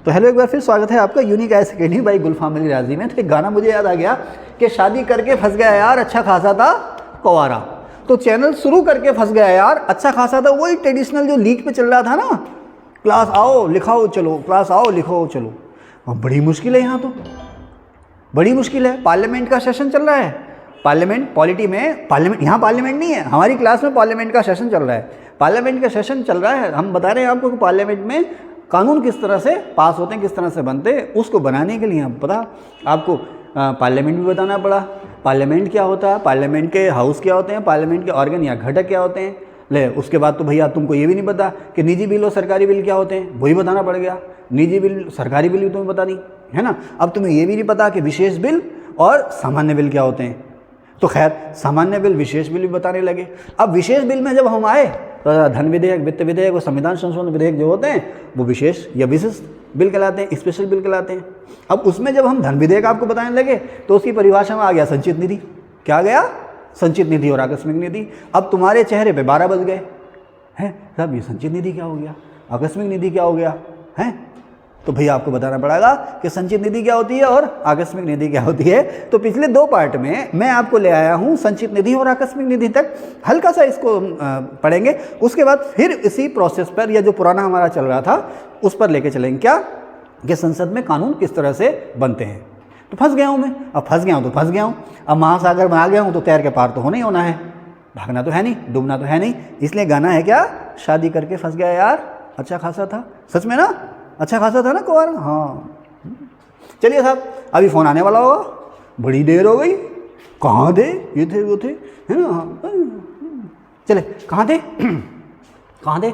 तो हेलो, एक बार फिर स्वागत है आपका यूनिक आइस अकेडमी बाई गुलफाम अली राजी में। तो एक गाना मुझे याद आ गया कि शादी करके फंस गया यार, अच्छा खासा था कुंवारा। तो चैनल शुरू करके फंस गया यार, अच्छा खासा था, वही ट्रेडिशनल जो लीक पे चल रहा था ना, क्लास आओ लिखाओ चलो, क्लास आओ लिखो चलो। अब बड़ी मुश्किल है, यहाँ तो बड़ी मुश्किल है। पार्लियामेंट का सेशन चल रहा है, पार्लियामेंट पॉलिटी में, पार्लियामेंट यहाँ पार्लियामेंट नहीं है, हमारी क्लास में पार्लियामेंट का सेशन चल रहा है। पार्लियामेंट का सेशन चल रहा है, हम बता रहे हैं आपको कि पार्लियामेंट में कानून किस तरह से पास होते हैं, किस तरह से बनते हैं। उसको बनाने के लिए हम पता आपको पार्लियामेंट भी बताना पड़ा, पार्लियामेंट क्या होता है, पार्लियामेंट के हाउस क्या होते हैं, पार्लियामेंट के ऑर्गन या घटक क्या होते हैं। ले उसके बाद तो भैया तुमको ये भी नहीं पता कि निजी बिल और सरकारी बिल क्या होते हैं, वही बताना पड़ गया। निजी बिल सरकारी बिल भी तुम्हें पता नहीं है ना। अब तुम्हें ये भी नहीं पता कि विशेष बिल और सामान्य बिल क्या होते हैं। तो खैर, सामान्य बिल विशेष बिल भी बताने लगे। अब विशेष बिल में जब हम आए तो धन विधेयक, वित्त विधेयक और संविधान संशोधन विधेयक जो होते हैं वो विशेष या विशिष्ट बिल कहलाते हैं, स्पेशल बिल कहलाते हैं। अब उसमें जब हम धन विधेयक आपको बताने लगे तो उसकी परिभाषा में आ गया संचित निधि। क्या आ गया? संचित निधि और आकस्मिक निधि। अब तुम्हारे चेहरे पे 12 बज गए हैं, साहब ये संचित निधि क्या हो गया, आकस्मिक निधि क्या हो गया है। तो भैया आपको बताना पड़ेगा कि संचित निधि क्या होती है और आकस्मिक निधि क्या होती है। तो पिछले 2 पार्ट में मैं आपको ले आया हूँ संचित निधि और आकस्मिक निधि तक, हल्का सा इसको पढ़ेंगे। उसके बाद फिर इसी प्रोसेस पर, या जो पुराना हमारा चल रहा था उस पर लेके चलेंगे, क्या कि संसद में कानून किस तरह से बनते हैं। तो फंस गया हूँ मैं, अब फंस गया हूँ तो फंस गया हूँ। अब महासागर में आ गया हूँ तो तैर के पार तो होना ही होना है, भागना तो है नहीं, डूबना तो है नहीं। इसलिए गाना है क्या, शादी करके फंस गया यार, अच्छा खासा था। सच में ना, अच्छा खासा था ना कुंवारा। हाँ चलिए साहब, अभी फ़ोन आने वाला होगा, बड़ी देर हो गई, कहाँ थे, ये थे वो थे, है ना। हाँ चले, कहाँ थे कहाँ थे।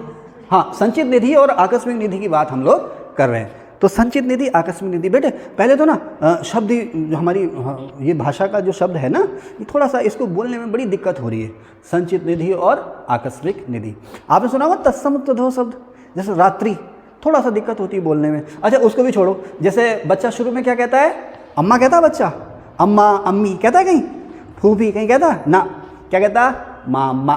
हाँ, संचित निधि और आकस्मिक निधि की बात हम लोग कर रहे हैं। तो संचित निधि, आकस्मिक निधि, बेटे पहले तो ना शब्द जो हमारी ये भाषा का जो शब्द है ना, ये थोड़ा सा इसको बोलने में बड़ी दिक्कत हो रही है। संचित निधि और आकस्मिक निधि, आपने सुना होगा तत्सम तद्भव शब्द, जैसे रात्रि, थोड़ा सा दिक्कत होती है बोलने में। अच्छा उसको भी छोड़ो, जैसे बच्चा शुरू में क्या कहता है, अम्मा कहता है बच्चा, अम्मा अम्मी कहता है, कहीं फूफी कहीं कहता है ना, क्या कहता है, मामा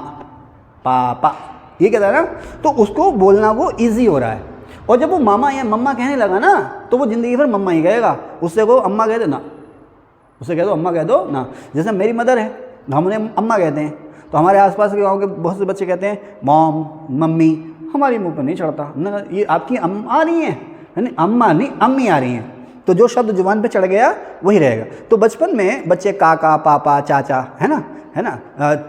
पापा, ये कहता है ना। तो उसको बोलना वो ईजी हो रहा है। और जब वो मामा या मम्मा कहने लगा ना, तो वो ज़िंदगी भर मम्मा ही कहेगा, उससे को अम्मा कह दो ना, उससे कह दो अम्मा कह दो ना। जैसे मेरी मदर है, हम उन्हें अम्मा कहते हैं, तो हमारे आसपास के गाँव के बहुत से बच्चे कहते हैं मॉम मम्मी, हमारी मुंह पर नहीं चढ़ता ना, ये आपकी अम्मा आ रही हैं, अम्मा नहीं अम्मी आ रही हैं। तो जो शब्द जुबान पे चढ़ गया वही रहेगा। तो बचपन में बच्चे काका पापा चाचा, है ना,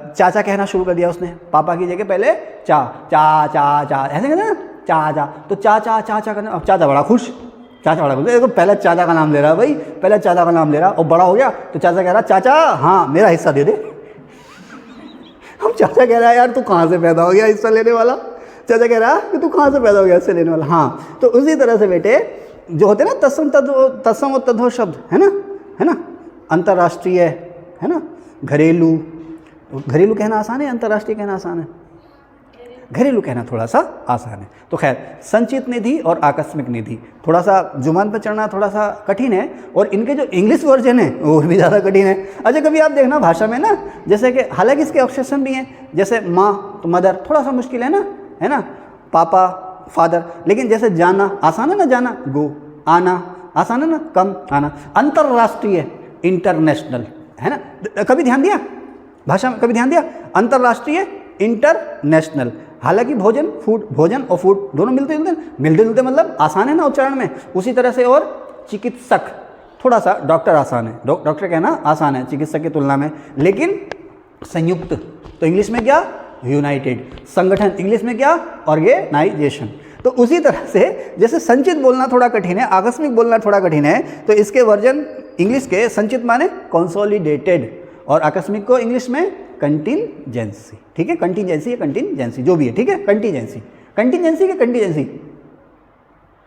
चाचा कहना शुरू कर दिया उसने, पापा की जगह पहले चा चा चा चा ऐसे कहते हैं ना, चाचा। तो चाचा चाचा करना, अब चाचा बड़ा खुश, चाचा बड़ा खुश, देखो पहले चाचा का नाम ले रहा है भाई, पहले चाचा का नाम ले रहा, और बड़ा हो गया तो चाचा कह रहा चाचा हाँ मेरा हिस्सा दे दे। हम चाचा कह रहा है यार तू कहाँ से पैदा हो गया हिस्सा लेने वाला, चाचा कह रहा कि तू कहाँ से पैदा हो गया हिस्सा लेने वाला। हाँ, तो उसी तरह से बेटे जो होते हैं ना तत्सम और तद्भव शब्द, है ना, अंतर्राष्ट्रीय, है ना, घरेलू। घरेलू कहना आसान है, अंतर्राष्ट्रीय कहना आसान है, घरेलू कहना थोड़ा सा आसान है। तो खैर, संचित निधि और आकस्मिक निधि थोड़ा सा जुबान पर चढ़ना थोड़ा सा कठिन है, और इनके जो इंग्लिश वर्जन है वो भी ज़्यादा कठिन है। अच्छा कभी आप देखना भाषा में ना, जैसे कि हालांकि इसके ऑब्सेशन भी हैं, जैसे माँ तो मदर थोड़ा सा मुश्किल है ना, पापा फादर। लेकिन जैसे जाना आसान है ना, जाना गो, आना आसान है ना, कम आना। अंतर्राष्ट्रीय इंटरनेशनल, है ना, कभी ध्यान दिया भाषा में, कभी ध्यान दिया, अंतर्राष्ट्रीय इंटरनेशनल। हालांकि भोजन फूड, भोजन और फूड दोनों मिलते जुलते मतलब आसान है ना उच्चारण में। उसी तरह से और चिकित्सक थोड़ा सा, डॉक्टर आसान है, डॉक्टर कहना आसान है चिकित्सक की तुलना में। लेकिन संयुक्त तो इंग्लिश में क्या, यूनाइटेड। संगठन इंग्लिश में क्या, ऑर्गेनाइजेशन। तो उसी तरह से जैसे संचित बोलना थोड़ा कठिन है, आकस्मिक बोलना थोड़ा कठिन है, तो इसके वर्जन इंग्लिश के संचित माने कंसोलिडेटेड, और आकस्मिक को इंग्लिश में कंटिंजेंसी। ठीक है, कंटिंजेंसी या कंटिंजेंसी जो भी है, ठीक है, कंटिंजेंसी के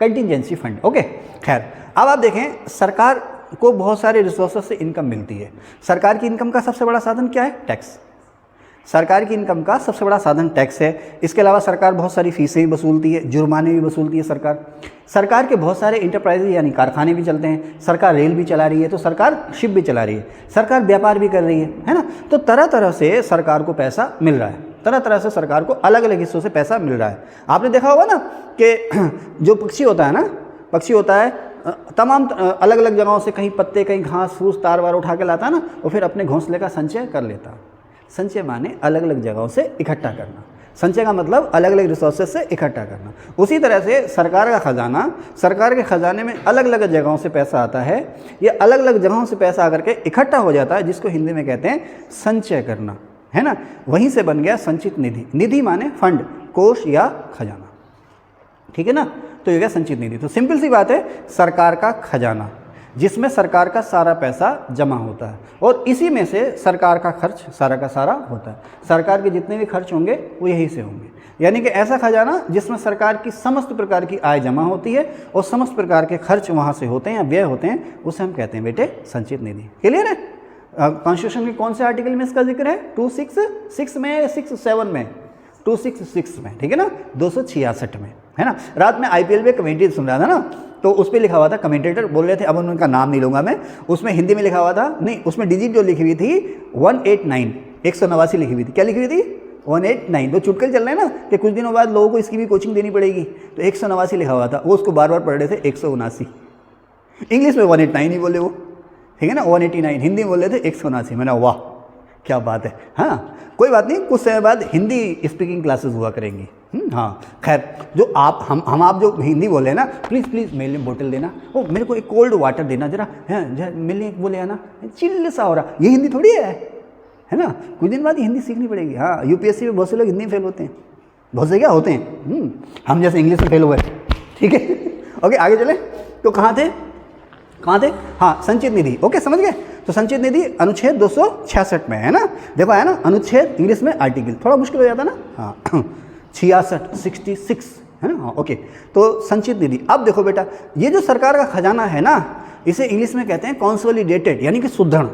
कंटिंजेंसी फंड। ओके, खैर अब आप देखें, सरकार को बहुत सारे रिसोर्सेज से इनकम मिलती है। सरकार की इनकम का सबसे बड़ा साधन क्या है, टैक्स। सरकार की इनकम का सबसे बड़ा साधन टैक्स है। इसके अलावा सरकार बहुत सारी फीसें भी वसूलती है, जुर्माने भी वसूलती है सरकार के बहुत सारे इंटरप्राइजेज यानी कारखाने भी चलते हैं, सरकार रेल भी चला रही है, तो सरकार शिप भी चला रही है, सरकार व्यापार भी कर रही है ना। तो तरह तरह से सरकार को पैसा मिल रहा है, तरह तरह से सरकार को अलग अलग हिस्सों से पैसा मिल रहा है। आपने देखा होगा ना कि जो पक्षी होता है ना, पक्षी होता है तमाम अलग अलग जगहों से कहीं पत्ते, कहीं घास फूस, तार वार उठा के लाता है ना, और फिर अपने घोंसले का संचय कर लेता। संचय माने अलग अलग जगहों से इकट्ठा करना। संचय का मतलब अलग अलग रिसोर्सेज से इकट्ठा करना। उसी तरह से सरकार का खजाना, सरकार के खजाने में अलग अलग जगहों से पैसा आता है, ये अलग अलग जगहों से पैसा आकर के इकट्ठा हो जाता है, जिसको हिंदी में कहते हैं संचय करना, है ना। वहीं से बन गया संचित निधि। निधि माने फंड, कोष या खजाना, ठीक है ना। तो ये क्या संचित निधि। तो सिंपल सी बात है, सरकार का खजाना जिसमें सरकार का सारा पैसा जमा होता है और इसी में से सरकार का खर्च सारा का सारा होता है। सरकार के जितने भी खर्च होंगे वो यहीं से होंगे, यानी कि ऐसा खजाना जिसमें सरकार की समस्त प्रकार की आय जमा होती है और समस्त प्रकार के खर्च वहाँ से होते हैं या व्यय होते हैं, उसे हम कहते हैं बेटे संचित निधि। क्लियर है। कॉन्स्टिट्यूशन के कौन से आर्टिकल में इसका जिक्र है? 266 में, 67 में, 266 में, ठीक है ना, 266 में, है ना। रात में IPL में कमेंट्री सुन रहा था ना, तो उस पर लिखा हुआ था, कमेंटेटर बोल रहे थे, अब उनका नाम नहीं लूँगा मैं, उसमें हिंदी में लिखा हुआ था, नहीं उसमें डिजिट जो लिखी हुई थी 189, 189 लिखी हुई थी। क्या लिखी हुई थी? 189। तो चुटकुले चल रहे हैं ना कि कुछ दिनों बाद लोगों को इसकी भी कोचिंग देनी पड़ेगी, तो 189 लिखा हुआ था, वो उसको बार बार पढ़ रहे थे 179। इंग्लिश में 189 ही बोले वो, ठीक है ना, 189, हिंदी में बोल रहे थे 179। मैंने वाह क्या बात है। हाँ कोई बात नहीं, कुछ समय बाद हिंदी स्पीकिंग क्लासेस हुआ करेंगी। हाँ खैर, जो आप हम आप जो हिंदी बोले हैं ना, प्लीज़ मेरे लिए बोतल देना, वो मेरे को एक कोल्ड वाटर देना जरा, है मेरे लिए बोले ना, चिल्ल सा हो रहा, ये हिंदी थोड़ी है ना। कुछ दिन बाद ये हिंदी सीखनी पड़ेगी। हाँ UPSC में बहुत से लोग हिंदी में फेल होते हैं, बहुत से क्या होते हैं, हम जैसे इंग्लिश में फेल हुए, ठीक है। ओके आगे चले, तो कहाँ थे? हाँ संचित निधि। ओके समझ गए। तो संचित निधि अनुच्छेद 266 में है ना, देखो है ना, अनुच्छेद इंग्लिश में आर्टिकल थोड़ा मुश्किल हो जाता ना, हाँ 66 है ना। हाँ ओके, तो संचित निधि। अब देखो बेटा, ये जो सरकार का खजाना है ना, इसे इंग्लिश में कहते हैं कॉन्सोलिडेटेड, यानी कि सुदृढ़।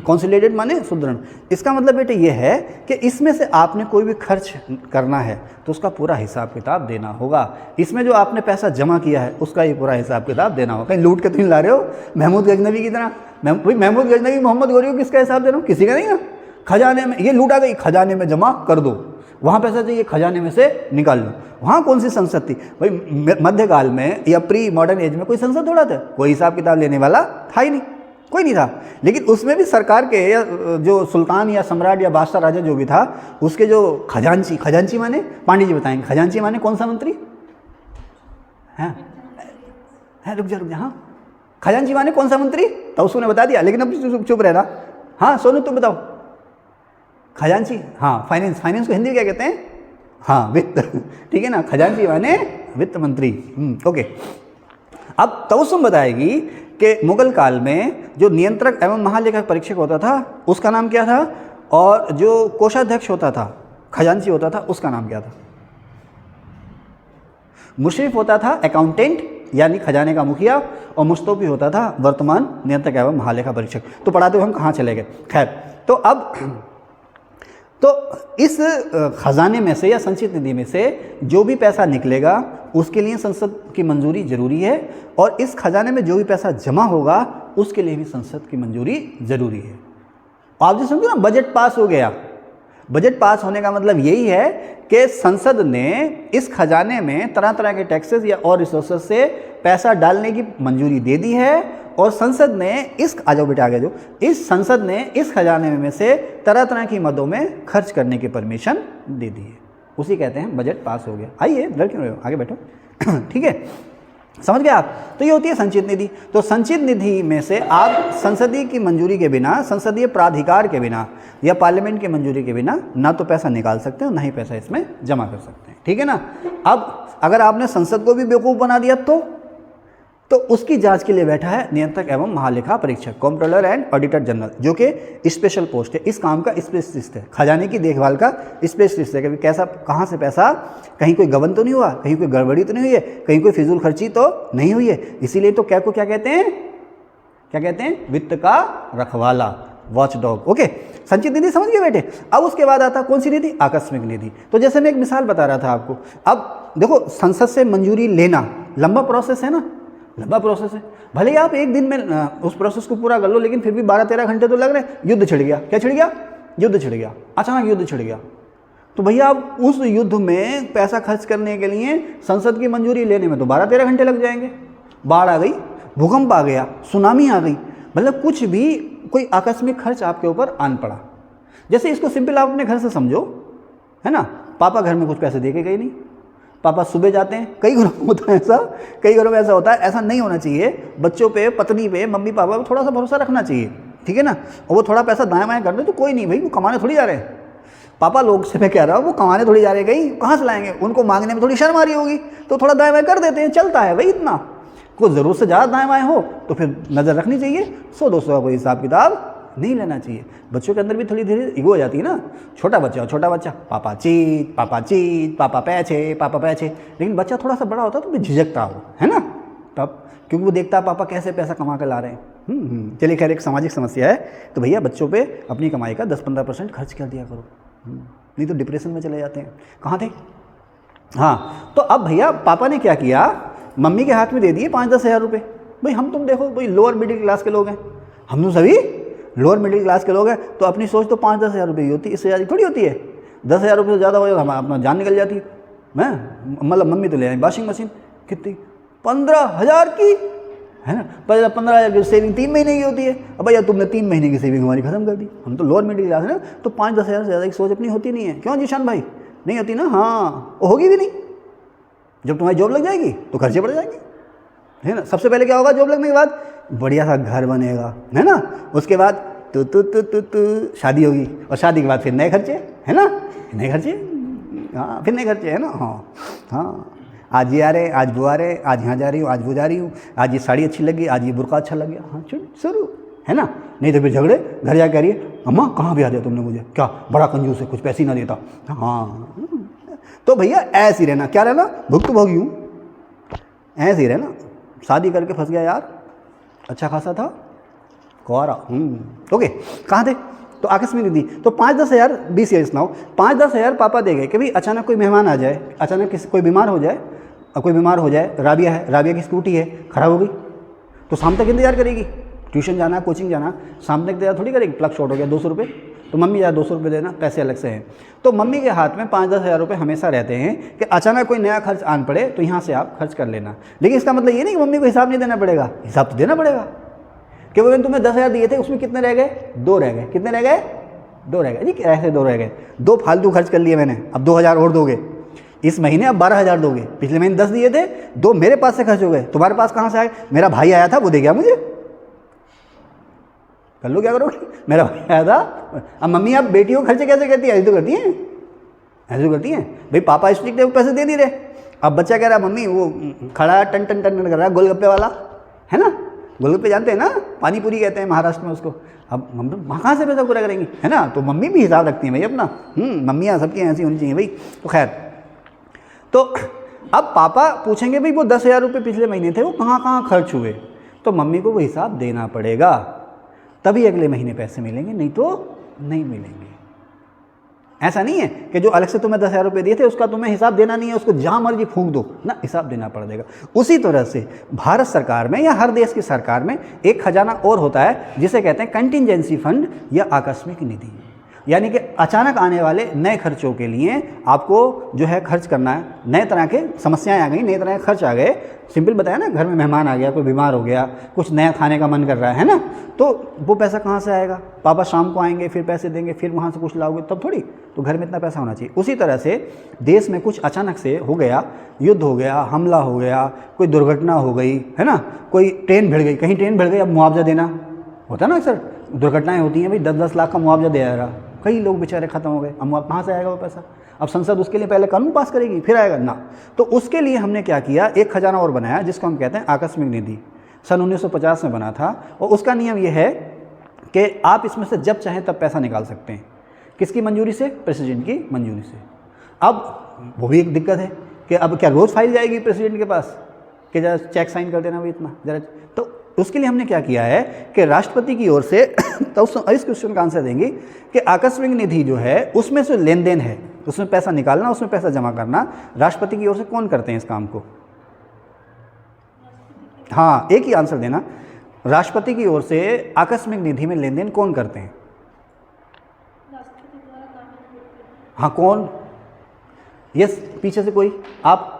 कॉन्सोलिडेटेड माने सुदृढ़। इसका मतलब बेटा ये है कि इसमें से आपने कोई भी खर्च करना है तो उसका पूरा हिसाब किताब देना होगा। इसमें जो आपने पैसा जमा किया है उसका ये पूरा हिसाब किताब देना होगा। कहीं लूट के तो नहीं ला रहे हो महमूद गजनवी की तरह। महमूद गजनवी, मोहम्मद गौरी को किसका हिसाब दे रहा हूँ? किसी का नहीं ना। खजाने में ये लूटा गई, खजाने में जमा कर दो, वहाँ पैसा चाहिए खजाने में से निकाल लो। वहाँ कौन सी संसद थी भाई? मध्यकाल में या प्री मॉडर्न एज में कोई संसद थोड़ा था, कोई हिसाब किताब लेने वाला था ही नहीं, कोई नहीं था। लेकिन उसमें भी सरकार के या जो सुल्तान या सम्राट या बादशाह राजा जो भी था, उसके जो खजांची माने, पांडे जी बताएंगे, खजांची माने कौन सा मंत्री? हाँ रुक जा हाँ, खजांची माने कौन सा मंत्री? तो उसने बता दिया, लेकिन अब चुप रहना। हाँ सोनू तुम बताओ। खजांची, हाँ फाइनेंस को हिंदी में क्या कहते हैं? हाँ वित्त, ठीक है ना। खजांची माने वित्त मंत्री। ओके, अब तबस्सुम बताएगी कि मुगल काल में जो नियंत्रक एवं महालेखा परीक्षक होता था उसका नाम क्या था, और जो कोषाध्यक्ष होता था, खजांची होता था, उसका नाम क्या था? मुशरिफ होता था अकाउंटेंट यानी खजाने का मुखिया, और मुस्तौफी होता था वर्तमान नियंत्रक एवं महालेखा परीक्षक। तो पढ़ाते हुए हम कहाँ चले गए? खैर, तो अब तो इस खजाने में से या संचित निधि में से जो भी पैसा निकलेगा उसके लिए संसद की मंजूरी जरूरी है, और इस खजाने में जो भी पैसा जमा होगा उसके लिए भी संसद की मंजूरी जरूरी है। आप जो समझो ना, बजट पास हो गया। बजट पास होने का मतलब यही है कि संसद ने इस खजाने में तरह तरह के टैक्सेस या और रिसोर्सेज से पैसा डालने की मंजूरी दे दी है, और संसद ने इस संसद ने इस खजाने में से तरह तरह की मदों में खर्च करने की परमिशन दे दी है। उसी कहते हैं बजट पास हो गया। आइए डर क्यों रहे हो, आगे बैठो। ठीक है, समझ गए आप? तो ये होती है संचित निधि। तो संचित निधि में से आप संसदीय की मंजूरी के बिना, संसदीय प्राधिकार के बिना या पार्लियामेंट की मंजूरी के बिना ना तो पैसा निकाल सकते हो, ना ही पैसा इसमें जमा कर सकते हैं। ठीक है ना। अब अगर आपने संसद को भी बेवकूफ़ बना दिया तो उसकी जांच के लिए बैठा है नियंत्रक एवं महालेखा परीक्षक, कॉम्प्ट्रोलर एंड ऑडिटर जनरल, जो कि स्पेशल पोस्ट है, इस काम का स्पेशलिस्ट है, खजाने की देखभाल का स्पेशलिस्ट है कि कैसा कहाँ से पैसा, कहीं कोई गबन तो नहीं हुआ, कहीं कोई गड़बड़ी तो नहीं हुई है, कहीं कोई फिजूल खर्ची तो नहीं हुई है। इसीलिए तो क्या कहते हैं? वित्त का रखवाला, वॉच डॉग। ओके, संचित निधि समझ गए बेटे। अब उसके बाद आता कौन सी निधि? आकस्मिक निधि। तो जैसे मैं एक मिसाल बता रहा था आपको, अब देखो संसद से मंजूरी लेना लंबा प्रोसेस है ना, लंबा प्रोसेस है। भले ही आप एक दिन में उस प्रोसेस को पूरा कर लो, लेकिन फिर भी 12-13 घंटे तो लग रहे हैं। युद्ध छिड़ गया, क्या छिड़ गया? युद्ध छिड़ गया, अचानक युद्ध छिड़ गया, तो भैया आप उस युद्ध में पैसा खर्च करने के लिए संसद की मंजूरी लेने में तो 12-13 घंटे लग जाएंगे। बाढ़ आ गई, भूकंप आ गया, सुनामी आ गई, मतलब कुछ भी कोई आकस्मिक खर्च आपके ऊपर आन पड़ा। जैसे इसको सिंपल आप अपने घर से समझो, है ना, पापा घर में कुछ पैसे दे के गए नहीं, पापा सुबह जाते हैं, कई घरों में होता है ऐसा, कई घरों में ऐसा होता है, ऐसा नहीं होना चाहिए। बच्चों पे, पत्नी पे, मम्मी पापा पे थोड़ा सा भरोसा रखना चाहिए, ठीक है ना। और वो थोड़ा पैसा दाएं बाएं कर दे तो कोई नहीं भाई, वो कमाने थोड़ी जा रहे हैं। पापा लोग से मैं कह रहा हूँ, वो कमाने थोड़ी जा रहे हैं, कहीं कहाँ से लाएंगे, उनको मांगने में थोड़ी शर्म आ रही होगी, तो थोड़ा दाएं बाएं कर देते हैं, चलता है भाई। इतना कोई ज़रूरत से ज़्यादा दाएं बाएं हो तो फिर नज़र रखनी चाहिए। 100-200 का कोई हिसाब किताब नहीं लेना चाहिए। बच्चों के अंदर भी थोड़ी धीरे ईगो हो जाती है ना, छोटा बच्चा पापा चीज, पापा पैसे, लेकिन बच्चा थोड़ा सा बड़ा होता है तो भी झिझकता हो, है ना, तब, क्योंकि वो देखता है पापा कैसे पैसा कमा कर ला रहे हैं। चलिए खैर, एक सामाजिक समस्या है, तो भैया बच्चों पे अपनी कमाई का 10-15% खर्च कर दिया करो, नहीं तो डिप्रेशन में चले जाते हैं। कहाँ थे, हाँ, तो अब भैया पापा ने क्या किया, मम्मी के हाथ में दे दिए 5-10 हज़ार रुपये। भाई हम तुम देखो भाई लोअर मिडिल क्लास के लोग हैं, हम तो सभी लोअर मिडिल क्लास के लोग हैं, तो अपनी सोच तो 5-10 हज़ार रुपये की होती है, इससे ज़्यादा थोड़ी होती है। 10 हज़ार रुपये से ज़्यादा हो जाएगा हमारा अपना जान निकल जाती है। मैं मतलब मम्मी तो ले आई वॉशिंग मशीन, कितनी, 15,000 की, है ना। पहले 15,000 की सेविंग 3 महीने की होती है। अब भैया तुमने 3 महीने की सेविंग हमारी खत्म कर दी। हम तो लोअर मिडिल क्लास है ना, तो 5-10 हज़ार से ज़्यादा की सोच अपनी होती नहीं है। क्यों जीशान भाई, नहीं होती ना। हाँ, वो होगी भी नहीं। जब तुम्हारी जॉब लग जाएगी तो खर्चे बढ़ जाएंगे, है ना। सबसे पहले क्या होगा, जॉब लगने के बाद बढ़िया सा घर बनेगा, है ना। उसके बाद तो शादी होगी, और शादी के बाद फिर नए खर्चे, है ना, नए खर्चे, हाँ फिर नए खर्चे, है ना। हाँ, आज ये आ रहे, आज वो आ रहे, आज यहाँ जा रही हूँ, आज वो जा रही हूँ, आज ये साड़ी अच्छी लगी, आज ये बुर्का अच्छा लग गया, हाँ चल शुरू, है ना। नहीं तो फिर झगड़े, घर जा कह रही है अम्मा कहाँ भी आ दिया तुमने मुझे, क्या बड़ा कंजूस है, कुछ पैसे ही ना देता। हाँ, तो भैया ऐसे ही रहना, क्या रहना, भुक्तभोगी हूँ, ऐसे ही रहना। शादी करके फंस गया यार, अच्छा खासा था, कुआरा, ओके, कहाँ थे, तो आकस्मिक निधि, तो 5-10 हज़ार, 20 ईयर सुनाओ, 5-10 हज़ार पापा दे गए कि भाई अचानक कोई मेहमान आ जाए, अचानक किसी कोई बीमार हो जाए, राबिया है, राबिया की स्कूटी है, खराब हो गई, तो शाम तक इंतजार करेगी, ट्यूशन जाना, कोचिंग जाना, शाम तक इंतजार थोड़ी करेगी। प्लग शॉर्ट हो गया 200 रुपये, तो मम्मी यार 200 रुपये देना, पैसे अलग से हैं। तो मम्मी के हाथ में 5-10 हज़ार रुपये हमेशा रहते हैं कि अचानक कोई नया खर्च आन पड़े तो यहाँ से आप खर्च कर लेना। लेकिन इसका मतलब ये नहीं कि मम्मी को हिसाब नहीं देना पड़ेगा, हिसाब तो देना पड़ेगा कि वो तुमने 10 हज़ार दिए थे, उसमें कितने रह गए, 2 रह गए, कितने रह गए, 2 रह गए जी, ऐसे 2 रह गए, 2 फालतू खर्च कर लिए मैंने, अब 2 हज़ार और दोगे इस महीने, अब 12 हज़ार दोगे, पिछले महीने 10 दिए थे, 2 मेरे पास से खर्च हो गए, तुम्हारे पास कहाँ से आए, मेरा भाई आया था वो दे गया मुझे, कर लो क्या करोगे, मेरा भाई आया था। अब मम्मी आप बेटियों को खर्चे कैसे करती है, ऐसे तो करती हैं, ऐसे तो करती हैं भाई, पापा स्ट्रिक्ट है वो पैसे दे नहीं रहे, अब बच्चा कह रहा है मम्मी वो खड़ा टन टन टन कर रहा है गोलगप्पे वाला, है ना, गोलगप्पे जानते हैं ना, पानी पूरी कहते हैं महाराष्ट्र में उसको, अब हम वहाँ कहाँ से पैसा पूरा करेंगी, है ना। तो मम्मी भी हिसाब रखती हैं भाई अपना, मम्मियाँ सबकी ऐसी होनी चाहिए भाई। तो खैर, तो अब पापा पूछेंगे भाई वो 10 हज़ार रुपये पिछले महीने थे वो कहाँ कहाँ खर्च हुए, तो मम्मी को वो हिसाब देना पड़ेगा, तभी अगले महीने पैसे मिलेंगे, नहीं तो नहीं मिलेंगे। ऐसा नहीं है कि जो अलग से तुम्हें 10 हज़ार रुपये दिए थे उसका तुम्हें हिसाब देना नहीं है, उसको जहाँ मर्जी फूंक दो ना, हिसाब देना पड़ेगा। उसी तरह से भारत सरकार में या हर देश की सरकार में एक खजाना और होता है जिसे कहते हैं कंटिजेंसी फंड या आकस्मिक निधि, यानी कि अचानक आने वाले नए खर्चों के लिए आपको जो है खर्च करना है। नए तरह के समस्याएं आ गई, नए तरह के खर्च आ गए, सिंपल बताया ना, घर में मेहमान आ गया, कोई बीमार हो गया, कुछ नया खाने का मन कर रहा है ना, तो वो पैसा कहाँ से आएगा, पापा शाम को आएंगे फिर पैसे देंगे, फिर वहाँ से कुछ लाओगे तब थोड़ी, तो घर में इतना पैसा होना चाहिए। उसी तरह से देश में कुछ अचानक से हो गया, युद्ध हो गया, हमला हो गया, कोई दुर्घटना हो गई, है ना, कोई ट्रेन भिड़ गई, कहीं ट्रेन भिड़ गई, अब मुआवजा देना होता है ना, अक्सर दुर्घटनाएँ होती हैं भाई, 10-10 लाख का मुआवजा दे रहा, कई लोग बेचारे ख़त्म हो गए, अब कहाँ से आएगा वो पैसा, अब संसद उसके लिए पहले कानून पास करेगी फिर आएगा ना। तो उसके लिए हमने क्या किया, एक खजाना और बनाया जिसको हम कहते हैं आकस्मिक निधि, सन 1950 में बना था, और उसका नियम ये है कि आप इसमें से जब चाहें तब पैसा निकाल सकते हैं। किसकी मंजूरी से, प्रेसिडेंट की मंजूरी से। अब वो भी एक दिक्कत है कि अब क्या रोज़ फाइल जाएगी प्रेसिडेंट के पास कि जरा चेक साइन कर देना भाई इतना जरा, तो उसके लिए हमने क्या किया है कि राष्ट्रपति की ओर से तो इस क्वेश्चन का आंसर देंगे कि आकस्मिक निधि जो है उसमें से लेन देन है, उसमें पैसा निकालना, उसमें पैसा जमा करना, राष्ट्रपति की ओर से कौन करते हैं इस काम को, हाँ एक ही आंसर देना, राष्ट्रपति की ओर से आकस्मिक निधि में लेन देन कौन करते हैं, हाँ कौन, यस पीछे से कोई, आप,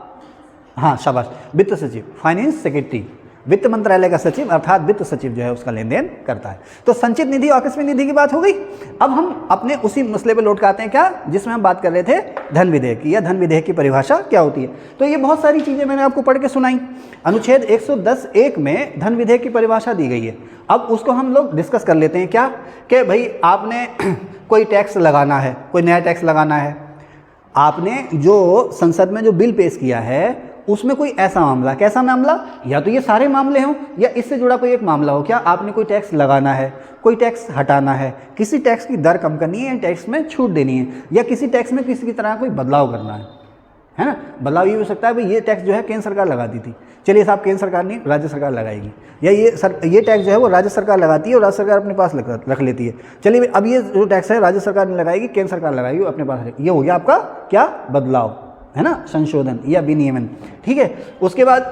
हाँ शाबाश, वित्त सचिव, फाइनेंस सेक्रेटरी, वित्त मंत्रालय का सचिव अर्थात वित्त सचिव जो है उसका लेन देन करता है। तो संचित निधि और आकस्मिक निधि की बात हो गई। अब हम अपने उसी मसले पे लौट के आते हैं क्या, जिसमें हम बात कर रहे थे धन विधेयक की, या धन विधेयक की परिभाषा क्या होती है। तो ये बहुत सारी चीज़ें मैंने आपको पढ़ के सुनाई। अनुच्छेद 110(1) में धन विधेयक की परिभाषा दी गई है। अब उसको हम लोग डिस्कस कर लेते हैं क्या, कि भाई आपने कोई टैक्स लगाना है, कोई नया टैक्स लगाना है, आपने जो संसद में जो बिल पेश किया है उसमें कोई ऐसा मामला, कैसा मामला, या तो ये सारे मामले हों या इससे जुड़ा कोई एक मामला हो, क्या आपने कोई टैक्स लगाना है, कोई टैक्स हटाना है, किसी टैक्स की दर कम करनी है या टैक्स में छूट देनी है, या किसी टैक्स में किसी की तरह कोई बदलाव करना है ना। बदलाव ये हो सकता है भाई ये टैक्स जो है केंद्र सरकार लगाती थी, चलिए साहब केंद्र सरकार नहीं राज्य सरकार लगाएगी, या ये टैक्स जो है वो राज्य सरकार लगाती है और राज्य सरकार अपने पास रख लेती है, चलिए अब ये जो टैक्स है राज्य सरकार नहीं लगाएगी केंद्र सरकार लगाएगी अपने पास, ये हो गया आपका क्या, बदलाव, है ना, संशोधन या विनियमन। ठीक है, उसके बाद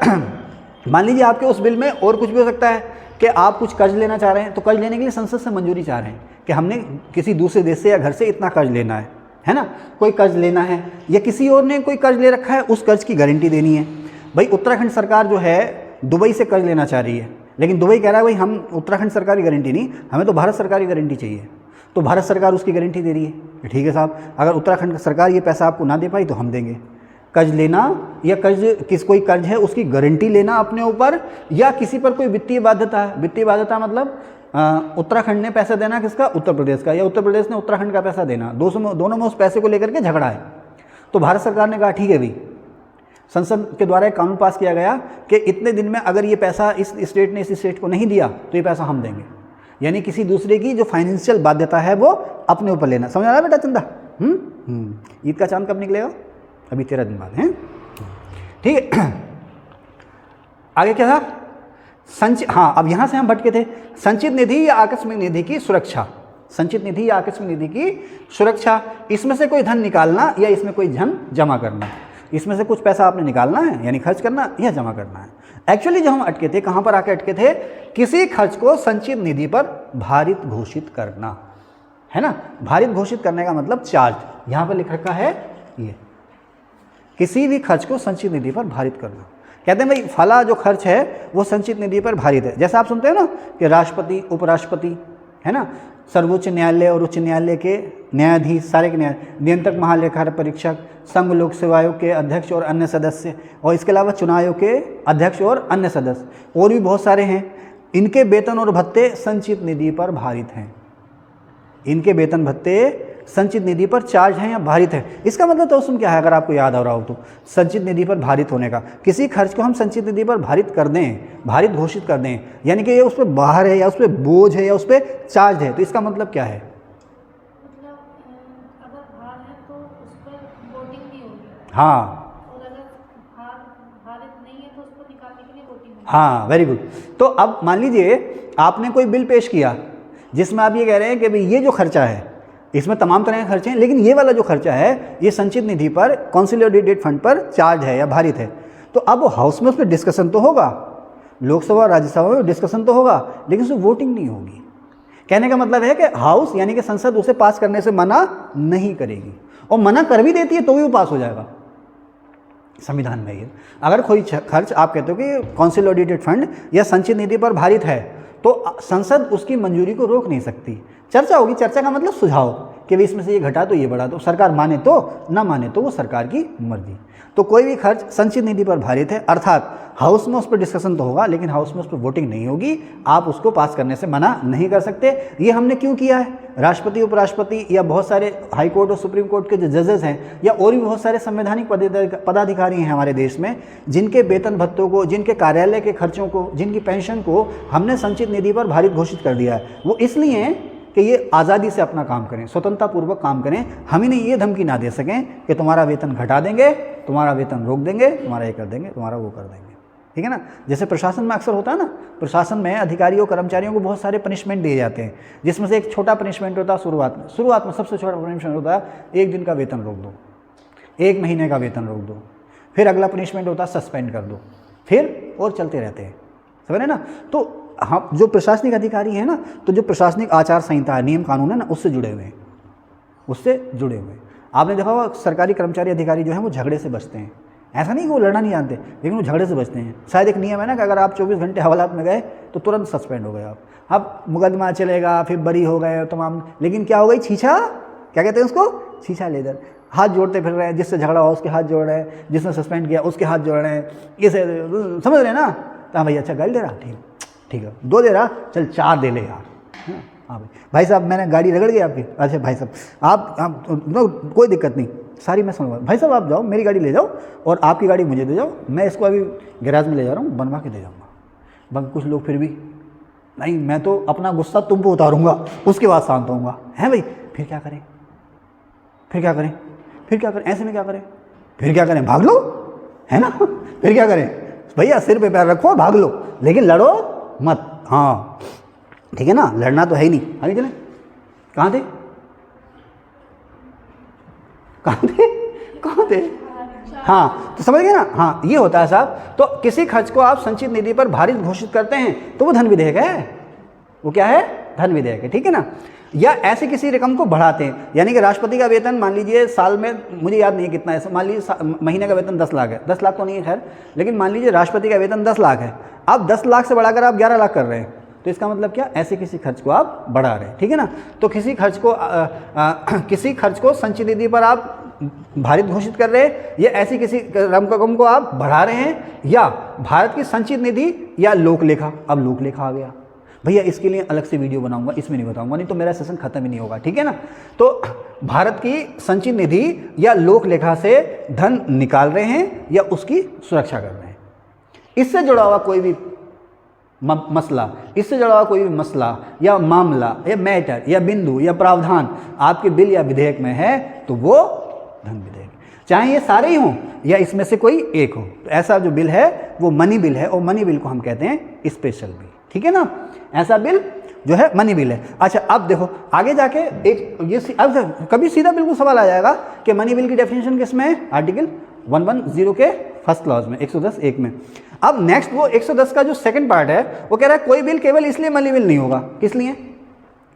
मान लीजिए आपके उस बिल में और कुछ भी हो सकता है कि आप कुछ कर्ज लेना चाह रहे हैं, तो कर्ज लेने के लिए संसद से मंजूरी चाह रहे हैं कि हमने किसी दूसरे देश से या घर से इतना कर्ज लेना है ना, कोई कर्ज लेना है, या किसी और ने कोई कर्ज ले रखा है उस कर्ज की गारंटी देनी है। भाई उत्तराखंड सरकार जो है दुबई से कर्ज लेना चाह रही है, लेकिन दुबई कह रहा है भाई हम उत्तराखंड सरकार की गारंटी नहीं, हमें तो भारत सरकार की गारंटी चाहिए, तो भारत सरकार उसकी गारंटी दे रही है। ठीक है साहब, अगर उत्तराखंड सरकार ये पैसा आपको ना दे पाई तो हम देंगे। कर्ज लेना या कोई कर्ज है उसकी गारंटी लेना अपने ऊपर, या किसी पर कोई वित्तीय बाध्यता है, वित्तीय बाध्यता मतलब उत्तराखंड ने पैसा देना किसका, उत्तर प्रदेश का, या उत्तर प्रदेश ने उत्तराखंड का पैसा देना, दोनों में उस पैसे को लेकर के झगड़ा है। तो भारत सरकार ने कहा ठीक है भाई, संसद के द्वारा एक कानून पास किया गया कि इतने दिन में अगर ये पैसा इस स्टेट ने इस स्टेट को नहीं दिया तो ये पैसा हम देंगे, यानी किसी दूसरे की जो फाइनेंशियल बाध्यता है वो अपने ऊपर लेना। समझ आ रहा है बेटा चंदा? ईद का चांद कब निकलेगा? अभी 13 दिन बाद है। ठीक है, आगे क्या था, हाँ अब यहां से हम भटके थे, संचित निधि या आकस्मिक निधि की सुरक्षा, संचित निधि या आकस्मिक निधि की सुरक्षा, इसमें से कोई धन निकालना या इसमें कोई धन जमा करना, इसमें से कुछ पैसा आपने निकालना है यानी खर्च करना या जमा करना है। एक्चुअली जो हम अटके थे, कहां पर आके अटके थे, किसी खर्च को संचित निधि पर भारित घोषित करना, है ना। भारित घोषित करने का मतलब चार्ज, यहां पर लिख रखा है ये, किसी भी खर्च को संचित निधि पर भारित करना। कहते हैं भाई फला जो खर्च है वो संचित निधि पर भारित है। जैसा आप सुनते हैं ना कि राष्ट्रपति, उपराष्ट्रपति, है ना, सर्वोच्च न्यायालय और उच्च न्यायालय के न्यायाधीश, सारे के नियंत्रक, महालेखा परीक्षक, संघ लोक सेवा आयोग के अध्यक्ष और अन्य सदस्य, और इसके अलावा चुनाव आयोग के अध्यक्ष और अन्य सदस्य, और भी बहुत सारे हैं, इनके वेतन और भत्ते संचित निधि पर भारित हैं। इनके वेतन भत्ते संचित निधि पर चार्ज है या भारित है। इसका मतलब तो सुन क्या है, अगर आपको याद आ रहा हो तो, संचित निधि पर भारित होने का, किसी खर्च को हम संचित निधि पर भारित कर दें, भारित घोषित कर दें, यानी कि ये उस पर बाहर है या उस पर बोझ है या उस पर चार्ज है, तो इसका मतलब क्या है, मतलब अगर भार है तो उस पर वोटिंग नहीं होगी। हाँ, और अगर भारित नहीं है तो उसको निकालने के लिए वोटिंग होगी। हाँ, वेरी गुड। तो अब मान लीजिए आपने कोई बिल पेश किया जिसमें आप ये कह रहे हैं कि भाई ये जो खर्चा है, इसमें तमाम तरह के खर्चे हैं, लेकिन ये वाला जो खर्चा है ये संचित निधि पर, कॉन्सोलिडेटेड फंड पर चार्ज है या भारित है। तो अब हाउस में उस पर डिस्कशन तो होगा, लोकसभा राज्यसभा में डिस्कशन तो होगा, लेकिन उसमें वोटिंग नहीं होगी। कहने का मतलब है कि हाउस यानी कि संसद उसे पास करने से मना नहीं करेगी, और मना कर भी देती है तो भी वो पास हो जाएगा संविधान में। ये अगर कोई खर्च आप कहते हो कि कॉन्सोलिडेटेड फंड या संचित निधि पर भारित है तो संसद उसकी मंजूरी को रोक नहीं सकती। चर्चा होगी, चर्चा का मतलब सुझाव कि इसमें से ये घटा तो ये बढ़ा, तो सरकार माने तो ना माने तो वो सरकार की मर्जी। तो कोई भी खर्च संचित निधि पर भारित है, अर्थात हाउस में उस पर डिस्कशन तो होगा लेकिन हाउस में उस पर वोटिंग नहीं होगी, आप उसको पास करने से मना नहीं कर सकते। ये हमने क्यों किया है, राष्ट्रपति, उपराष्ट्रपति या बहुत सारे हाई कोर्ट और सुप्रीम कोर्ट के जो जजेस हैं या और भी बहुत सारे संवैधानिक पदाधिकारी हैं हमारे देश में, जिनके वेतन भत्तों को, जिनके कार्यालय के खर्चों को, जिनकी पेंशन को हमने संचित निधि पर भारित घोषित कर दिया है। वो इसलिए कि ये आज़ादी से अपना काम करें, स्वतंत्रतापूर्वक काम करें, हम इन्हें ये धमकी ना दे सकें कि तुम्हारा वेतन घटा देंगे, तुम्हारा वेतन रोक देंगे, तुम्हारा ये कर देंगे, तुम्हारा वो कर देंगे। ठीक है ना। जैसे प्रशासन में अक्सर होता है ना, प्रशासन में अधिकारियों कर्मचारियों को बहुत सारे पनिशमेंट दिए जाते हैं, जिसमें से एक छोटा पनिशमेंट होता है शुरुआत में सबसे छोटा पनिशमेंट होता है 1 दिन का वेतन रोक दो, 1 महीने का वेतन रोक दो, फिर अगला पनिशमेंट होता है सस्पेंड कर दो, फिर और चलते रहते हैं, समझ रहे ना। तो हम जो प्रशासनिक अधिकारी हैं ना, तो जो प्रशासनिक आचार संहिता है, नियम कानून है ना, उससे जुड़े हुए हैं, उससे जुड़े हुए हैं। आपने देखा होगा सरकारी कर्मचारी अधिकारी जो हैं वो झगड़े से बचते हैं, ऐसा नहीं कि वो लड़ना नहीं जानते, लेकिन वो झगड़े से बचते हैं। शायद एक नियम है ना कि अगर आप 24 घंटे हवालात में गए तो तुरंत सस्पेंड हो गए आप। अब मुकदमा चलेगा, फिर बरी हो गए तमाम, लेकिन क्या हो गई, छीछा, क्या कहते हैं उसको, छीछा लेदर। हाथ जोड़ते फिर रहे हैं, जिससे झगड़ा हो उसके हाथ जोड़ रहे हैं, जिसने सस्पेंड किया उसके हाथ जोड़ रहे हैं, ये से समझ रहे हैं ना। तो हाँ भाई अच्छा गाड़ी दे रहा, ठीक है, 2 दे रहा, चल 4 दे ले यार। हाँ भाई साहब मैंने गाड़ी रगड़ गई आपकी, अच्छा भाई साहब आप कोई दिक्कत नहीं, सारी मैं समझ, भाई साहब आप जाओ मेरी गाड़ी ले जाओ और आपकी गाड़ी मुझे दे जाओ, मैं इसको अभी गैराज में ले जा रहा हूँ, बनवा के दे जाऊँगा। बाकी कुछ लोग फिर भी नहीं, मैं तो अपना गुस्सा तुम पे उतारूँगा, उसके बाद शांत होऊंगा। हैं भाई, फिर क्या करें, फिर क्या करें, फिर क्या करें, ऐसे में क्या करें, फिर क्या करें, भाग लो, है ना। फिर क्या करें भैया, सिर पे पैर रखो भाग लो, लेकिन लड़ो मत। हाँ ठीक है ना, लड़ना तो है ही नहीं। आगे चले, कहाँ थे, कहाँ थे। हाँ तो समझ गए ना, हाँ ये होता है साहब। तो किसी खर्च को आप संचित निधि पर भारित घोषित करते हैं तो वो धन विधेयक है, वो क्या है, धन विधेयक है, ठीक है ना। या ऐसे किसी रकम को बढ़ाते हैं, यानी कि राष्ट्रपति का वेतन मान लीजिए साल में, मुझे याद नहीं है कितना है, मान लीजिए महीने का वेतन 10 लाख है, 10 लाख तो नहीं है खैर, लेकिन मान लीजिए राष्ट्रपति का वेतन 10 लाख है, अब 10 लाख से बढ़ाकर आप 11 लाख कर रहे हैं, तो इसका मतलब क्या, ऐसे किसी खर्च को आप बढ़ा रहे हैं, ठीक है ना। तो किसी खर्च को संचित निधि पर आप भारित घोषित कर रहे हैं, या ऐसी किसी रकम को आप बढ़ा रहे हैं, या भारत की संचित निधि या लोक लेखा। अब लोक लेखा आ गया भैया, इसके लिए अलग से वीडियो बनाऊंगा, इसमें नहीं बताऊंगा, नहीं तो मेरा सेशन खत्म ही नहीं होगा, ठीक है ना। तो भारत की संचित निधि या लोक लेखा से धन निकाल रहे हैं या उसकी सुरक्षा कर रहे हैं। इससे जुड़ा हुआ कोई भी मसला, इससे जुड़ा हुआ कोई भी मसला या मामला या मैटर या बिंदु या प्रावधान आपके बिल या विधेयक में है तो वो धन विधेयक, चाहे ये सारे ही हों या इसमें से कोई एक हो। तो ऐसा जो बिल है वो मनी बिल है, और मनी बिल को हम कहते हैं स्पेशल बिल, ठीक है ना। ऐसा बिल जो है मनी बिल है। अच्छा अब देखो आगे जाके एक ये अब कभी सीधा बिल्कुल सवाल आ जाएगा कि मनी बिल की डेफिनेशन किसमें है, आर्टिकल 110 के फर्स्ट क्लॉज में, 110(1) में। अब नेक्स्ट वो 110 का जो सेकंड पार्ट है वो कह रहा है कोई बिल केवल इसलिए मनी बिल नहीं होगा, किस लिए,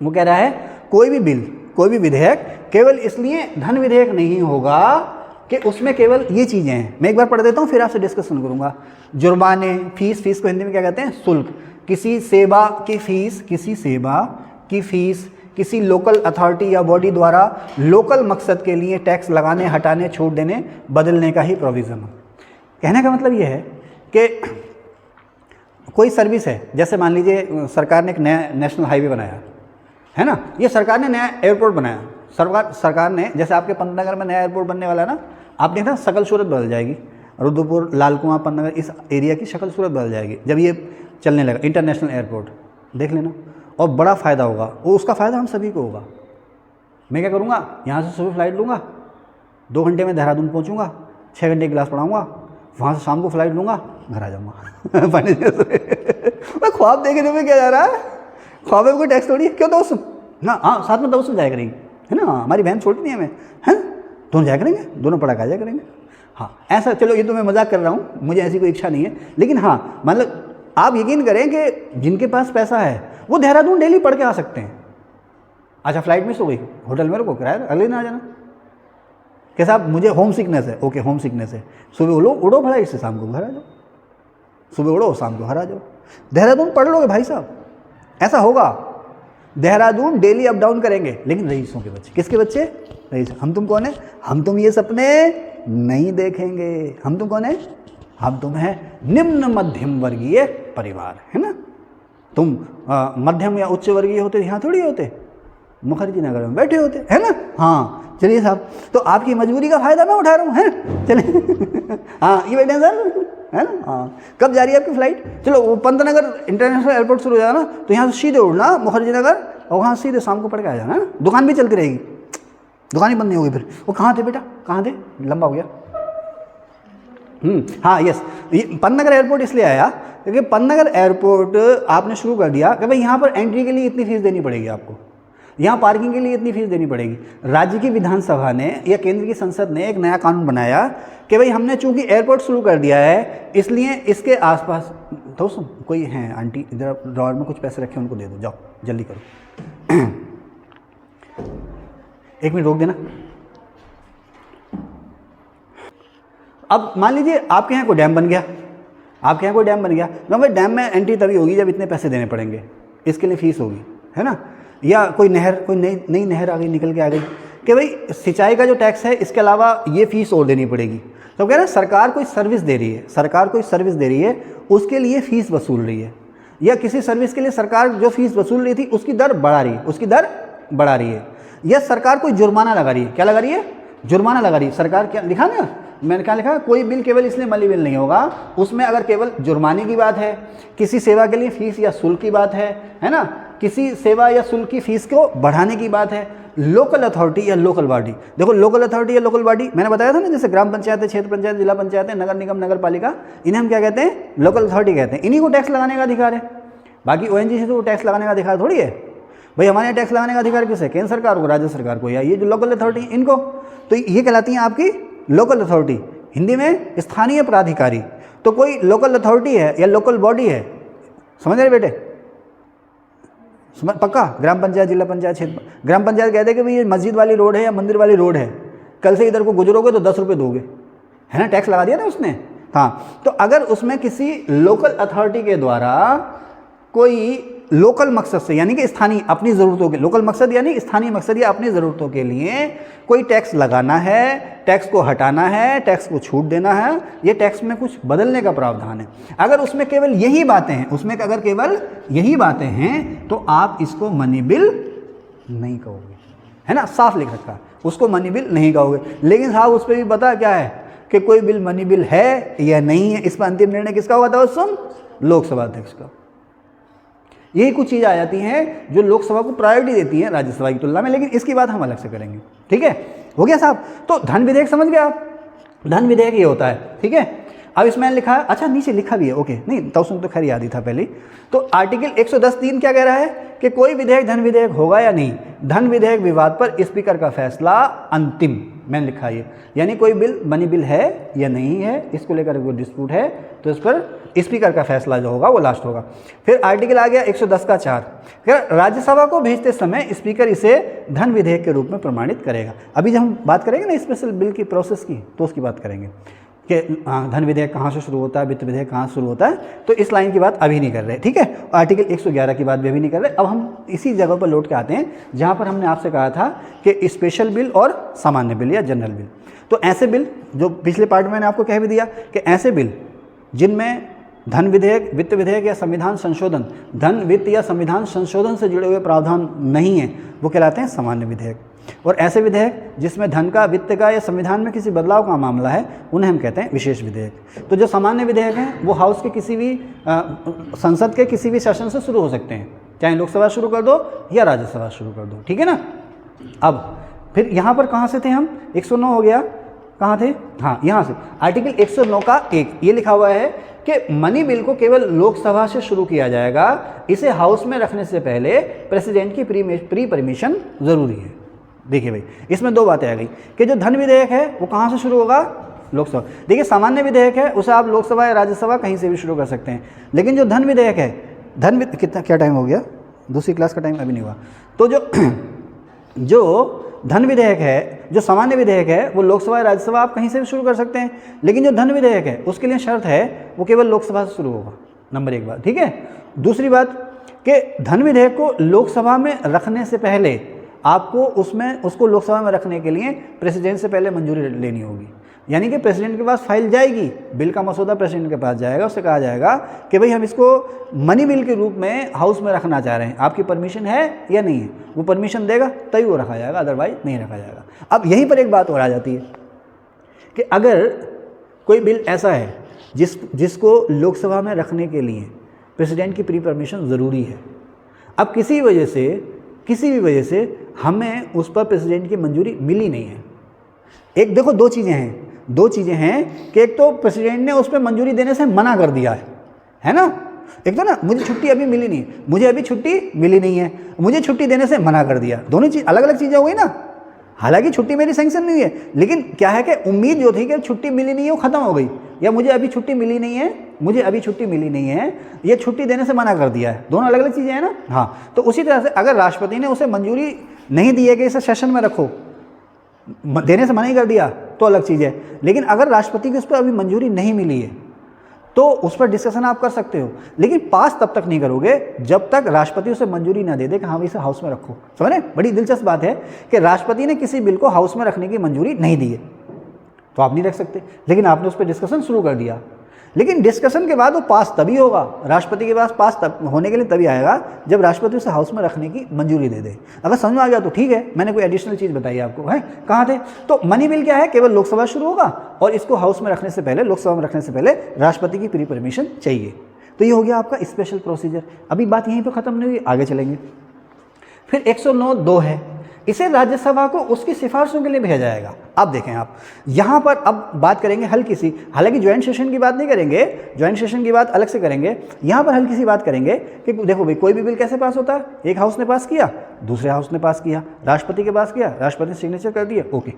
वो कह रहा है कोई भी बिल, कोई भी विधेयक केवल इसलिए धन विधेयक नहीं होगा कि उसमें केवल ये चीज़ें हैं। मैं एक बार पढ़ देता हूँ फिर आपसे डिस्कशन करूँगा। जुर्माने, फीस को हिंदी में क्या कहते हैं, शुल्क, किसी सेवा की फीस, किसी सेवा की फीस किसी लोकल अथॉरिटी या बॉडी द्वारा लोकल मकसद के लिए टैक्स लगाने, हटाने, छूट देने, बदलने का ही प्रोविज़न। कहने का मतलब ये है कि कोई सर्विस है, जैसे मान लीजिए सरकार ने एक नया नेशनल हाईवे बनाया है ना, ये सरकार ने नया एयरपोर्ट बनाया, सरकार ने, जैसे आपके पंतनगर में नया एयरपोर्ट बनने वाला है ना, आप देखना शकल सूरत बदल जाएगी, रुद्रपुर, लाल कुआं, पंतनगर, इस एरिया की शकल सूरत बदल जाएगी जब ये चलने लगा, इंटरनेशनल एयरपोर्ट, देख लेना, और बड़ा फ़ायदा होगा, वो उसका फ़ायदा हम सभी को होगा। मैं क्या करूँगा, यहाँ से सुबह फ्लाइट लूँगा, 2 घंटे में देहरादून पहुँचूँगा, 6 घंटे की क्लास पढ़ाऊँगा, वहाँ से शाम को फ्लाइट लूँगा, घर आ जाऊँगा। मैं ख्वाब देखने में क्या जा रहा है, ख्वाब में कोई टैक्स थोड़ी है, क्यों दोस्त ना, हाँ साथ में दोस्त जाया करेंगे, है ना, हमारी बहन छोटी नहीं हमें, है दोनों जाया करेंगे, दोनों पढ़ा जाया करेंगे। हाँ ऐसा, चलो ये तो मैं मजाक कर रहा हूँ, मुझे ऐसी कोई इच्छा नहीं है, लेकिन हाँ मतलब आप यकीन करें कि जिनके पास पैसा है वो देहरादून डेली पढ़ के आ सकते हैं। अच्छा फ्लाइट मिस हो गई, होटल में रुको, किराया अगले दिन आ जाना। कि साहब मुझे होम सिकनेस है, ओके होम सिकनेस है, सुबह उड़ो फ्लाइट से, शाम को घर आ जाओ, सुबह उड़ो शाम को घर आ जाओ, देहरादून पढ़ लोगे भाई साहब, ऐसा होगा। देहरादून डेली अप डाउन करेंगे, लेकिन रईसों के बच्चे, किसके बच्चे, रईस। हम तुम कौन है, हम तुम ये सपने नहीं देखेंगे, हम तुम कौन है, हम तुम है निम्न मध्यम वर्गीय परिवार, है ना। तुम मध्यम या उच्च वर्गीय होते यहाँ थोड़ी होते, मुखर्जी नगर में बैठे होते, है ना। हाँ चलिए साहब, तो आपकी मजबूरी का फ़ायदा मैं उठा रहा हूँ, है चलिए। हाँ ये बैठे सर, है ना। हाँ कब जा रही है आपकी फ़्लाइट, चलो वो पंतनगर इंटरनेशनल एयरपोर्ट शुरू हो जाना, तो यहाँ से सीधे उड़ना मुखर्जी नगर, और वहाँ सीधे शाम को पढ़ के आ जाना, है ना। दुकान भी चलती रहेगी, दुकान ही बंद नहीं होगी फिर। वो कहाँ थे बेटा, कहाँ थे, लंबा हो गया। हाँ यस, ये पंतनगर एयरपोर्ट इसलिए आया क्योंकि पंतनगर एयरपोर्ट आपने शुरू कर दिया कि भाई यहाँ पर एंट्री के लिए इतनी फीस देनी पड़ेगी आपको, यहाँ पार्किंग के लिए इतनी फीस देनी पड़ेगी। राज्य की विधानसभा ने या केंद्र की संसद ने एक नया कानून बनाया कि भाई हमने चूंकि एयरपोर्ट शुरू कर दिया है, इसलिए इसके आसपास, दोस्तों कोई हैं आंटी, इधर ड्रॉअर में कुछ पैसे रखे उनको दे दो, जाओ जल्दी करो। 1 मिनट रोक देना। अब मान लीजिए आपके यहाँ कोई डैम बन गया, आपके यहाँ कोई डैम बन गया, तो भाई डैम में एंट्री तभी होगी जब इतने पैसे देने पड़ेंगे, इसके लिए फीस होगी, है ना। या कोई नहर, कोई नई नहर आ गई, निकल के आ गई, कि भाई सिंचाई का जो टैक्स है इसके अलावा ये फीस और देनी पड़ेगी। तो कह रहे हैं सरकार कोई सर्विस दे रही है, सरकार कोई सर्विस दे रही है, उसके लिए फ़ीस वसूल रही है, या किसी सर्विस के लिए सरकार जो फीस वसूल रही थी उसकी दर बढ़ा रही है, उसकी दर बढ़ा रही है, या सरकार कोई जुर्माना लगा रही है। क्या लगा रही है? जुर्माना लगा रही है सरकार। क्या लिखा ना, मैंने क्या लिखा, कोई बिल केवल इसलिए मनी बिल नहीं होगा उसमें अगर केवल जुर्माने की बात है, किसी सेवा के लिए फीस या शुल्क की बात है ना, किसी सेवा या शुल्क की फीस को बढ़ाने की बात है, लोकल अथॉरिटी या लोकल बॉडी। देखो लोकल अथॉरिटी या लोकल बॉडी मैंने बताया था ना, जैसे ग्राम पंचायत है, क्षेत्र पंचायत, जिला पंचायत है, नगर निगम, नगर पालिका, इन्हें हम क्या कहते हैं? लोकल अथॉरिटी कहते हैं। इन्हीं को टैक्स लगाने का अधिकार है। बाकी ओएनजीसी तो टैक्स लगाने का अधिकार थोड़ी है भाई। हमारे यहाँ टैक्स लगाने का अधिकार किसे? केंद्र सरकार को, राज्य सरकार को, या ये जो लोकल अथॉरिटी इनको। तो ये कहलाती हैं आपकी लोकल अथॉरिटी, हिंदी में स्थानीय प्राधिकारी। तो कोई लोकल अथॉरिटी है या लोकल बॉडी है, समझ रहे बेटे? समझ पक्का? ग्राम पंचायत, जिला पंचायत, क्षेत्र। ग्राम पंचायत कहते हैं कि भाई ये मस्जिद वाली रोड है या मंदिर वाली रोड है, कल से इधर को गुजरोगे तो 10 रुपये दोगे, है ना, टैक्स लगा दिया ना उसने। हाँ, तो अगर उसमें किसी लोकल अथॉरिटी के द्वारा कोई लोकल मकसद से, यानी कि स्थानीय अपनी ज़रूरतों के, लोकल मकसद यानी स्थानीय मकसद या अपनी ज़रूरतों के लिए कोई टैक्स लगाना है, टैक्स को हटाना है, टैक्स को छूट देना है, ये टैक्स में कुछ बदलने का प्रावधान है। अगर उसमें केवल यही बातें हैं, उसमें अगर केवल यही बातें हैं तो आप इसको मनी बिल नहीं कहोगे, है ना, साफ लिख रखा है, उसको मनी बिल नहीं कहोगे। लेकिन साहब उस पर भी पता क्या है कि कोई बिल मनी बिल है या नहीं है, इस पर अंतिम निर्णय किसका होगा था? सुन, लोकसभा अध्यक्ष का। यही कुछ चीज़ आ जाती हैं जो लोकसभा को प्रायोरिटी देती है राज्यसभा की तुलना में, लेकिन इसकी बात हम अलग से करेंगे। ठीक है, हो गया साहब? तो धन विधेयक समझ गए आप? धन विधेयक ये होता है, ठीक है। अब इसमें लिखा है, अच्छा नीचे लिखा भी है, ओके, नहीं तो सुन, तो खैर याद ही था पहले। तो आर्टिकल 110(3) क्या कह रहा है कि कोई विधेयक धन विधेयक होगा या नहीं, धन विधेयक विवाद पर स्पीकर का फैसला अंतिम। मैंने लिखा ये, यानी कोई बिल मनी बिल है या नहीं है, इसको लेकर कोई डिस्प्यूट है तो इस पर स्पीकर का फैसला जो होगा वो लास्ट होगा। फिर आर्टिकल आ गया 110(4), राज्यसभा को भेजते समय स्पीकर इसे धन विधेयक के रूप में प्रमाणित करेगा। अभी जब हम बात करेंगे ना स्पेशल बिल की प्रोसेस की, तो उसकी बात करेंगे कि धन विधेयक कहाँ से शुरू होता है, वित्त विधेयक कहाँ से शुरू होता है, तो इस लाइन की बात अभी नहीं कर रहे, ठीक है। आर्टिकल 111 की बात भी अभी नहीं कर रहे। अब हम इसी जगह पर लौट के आते हैं जहाँ पर हमने आपसे कहा था कि स्पेशल बिल और सामान्य बिल या जनरल बिल। तो ऐसे बिल जो पिछले पार्ट में मैंने आपको कह भी दिया कि ऐसे बिल जिनमें धन विधेयक, वित्त विधेयक या संविधान संशोधन, धन, वित्त या संविधान संशोधन से जुड़े हुए प्रावधान नहीं है, वो कहलाते हैं सामान्य विधेयक। और ऐसे विधेयक जिसमें धन का, वित्त का या संविधान में किसी बदलाव का मामला है, उन्हें हम कहते हैं विशेष विधेयक। तो जो सामान्य विधेयक हैं वो हाउस के किसी भी संसद के किसी भी सेशन से शुरू हो सकते हैं, चाहे लोकसभा शुरू कर दो या राज्यसभा शुरू कर दो, ठीक है ना। अब फिर यहाँ पर कहाँ से थे हम? 109 हो गया, कहाँ थे? हाँ, यहाँ से आर्टिकल 109 का 1 ये लिखा हुआ है कि मनी बिल को केवल लोकसभा से शुरू किया जाएगा, इसे हाउस में रखने से पहले प्रेसिडेंट की प्री परमिशन ज़रूरी है। देखिए भाई, इसमें दो बातें आ गई कि जो धन विधेयक है वो कहाँ से शुरू होगा? लोकसभा। देखिए सामान्य विधेयक है उसे आप लोकसभा या राज्यसभा कहीं से भी शुरू कर सकते हैं, लेकिन जो धन विधेयक है, कितना क्या टाइम हो गया? दूसरी क्लास का टाइम अभी नहीं हुआ। तो जो धन विधेयक है, जो सामान्य विधेयक है, वो लोकसभा या राज्यसभा आप कहीं से भी शुरू कर सकते हैं, लेकिन जो धन विधेयक है उसके लिए शर्त है वो केवल लोकसभा से शुरू होगा। नंबर 1 बात, ठीक है। दूसरी बात कि धन विधेयक को लोकसभा में रखने से पहले आपको उसको लोकसभा में रखने के लिए प्रेसिडेंट से पहले मंजूरी लेनी होगी, यानी कि प्रेसिडेंट के पास फाइल जाएगी, बिल का मसौदा प्रेसिडेंट के पास जाएगा, उससे कहा जाएगा कि भाई हम इसको मनी बिल के रूप में हाउस में रखना चाह रहे हैं, आपकी परमिशन है या नहीं है। वो परमिशन देगा तभी वो रखा जाएगा, अदरवाइज नहीं रखा जाएगा। अब यहीं पर एक बात और आ जाती है कि अगर कोई बिल ऐसा है जिसको लोकसभा में रखने के लिए प्रेसिडेंट की प्री परमिशन ज़रूरी है, अब किसी भी वजह से हमें उस पर प्रेसिडेंट की मंजूरी मिली नहीं है। एक देखो दो चीज़ें हैं कि एक तो प्रेसिडेंट ने उस पर मंजूरी देने से मना कर दिया है ना। एक तो ना मुझे छुट्टी अभी मिली नहीं, मुझे अभी छुट्टी मिली नहीं है, मुझे छुट्टी देने से मना कर दिया। दोनों चीज़ अलग अलग चीज़ें हो गई ना। हालांकि छुट्टी मेरी सैंक्शन नहीं है, लेकिन क्या है कि उम्मीद जो थी कि छुट्टी मिली नहीं है वो ख़त्म हो गई, या मुझे अभी छुट्टी मिली नहीं है, ये छुट्टी देने से मना कर दिया है। दोनों अलग अलग चीज़ें हैं ना। हाँ, तो उसी तरह से अगर राष्ट्रपति ने उसे मंजूरी नहीं दी है कि इसे सेशन में रखो, देने से मना ही कर दिया, तो अलग चीज़ है। लेकिन अगर राष्ट्रपति की उस पर अभी मंजूरी नहीं मिली है तो उस पर डिस्कशन आप कर सकते हो, लेकिन पास तब तक नहीं करोगे जब तक राष्ट्रपति उसे मंजूरी ना दे दे कि हाँ इसे हाउस में रखो। समझ रहे? बड़ी दिलचस्प बात है कि राष्ट्रपति ने किसी बिल को हाउस में रखने की मंजूरी नहीं दी है तो आप नहीं रख सकते, लेकिन आपने उस पर डिस्कशन शुरू कर दिया। लेकिन डिस्कशन के बाद वो पास तभी होगा, राष्ट्रपति के पास पास तब होने के लिए तभी आएगा जब राष्ट्रपति उसे हाउस में रखने की मंजूरी दे दे। अगर समझ में आ गया तो ठीक है, मैंने कोई एडिशनल चीज़ बताई आपको, है कहाँ थे। तो मनी बिल क्या है, केवल लोकसभा शुरू होगा और इसको हाउस में रखने से पहले, लोकसभा में रखने से पहले राष्ट्रपति की प्री परमिशन चाहिए। तो ये हो गया आपका स्पेशल प्रोसीजर। अभी बात यहीं पर ख़त्म नहीं हुई, आगे चलेंगे। फिर 109(2) है, इसे राज्यसभा को उसकी सिफारिशों के लिए भेजा जाएगा। अब देखें आप यहाँ पर अब बात करेंगे हल्की सी, हालांकि ज्वाइंट सेशन की बात नहीं करेंगे, ज्वाइंट सेशन की बात अलग से करेंगे। यहाँ पर हल्की सी बात करेंगे कि देखो भाई कोई भी बिल कैसे पास होता है, एक हाउस ने पास किया, दूसरे हाउस ने पास किया, राष्ट्रपति के पास किया, राष्ट्रपति ने सिग्नेचर कर दिया, ओके।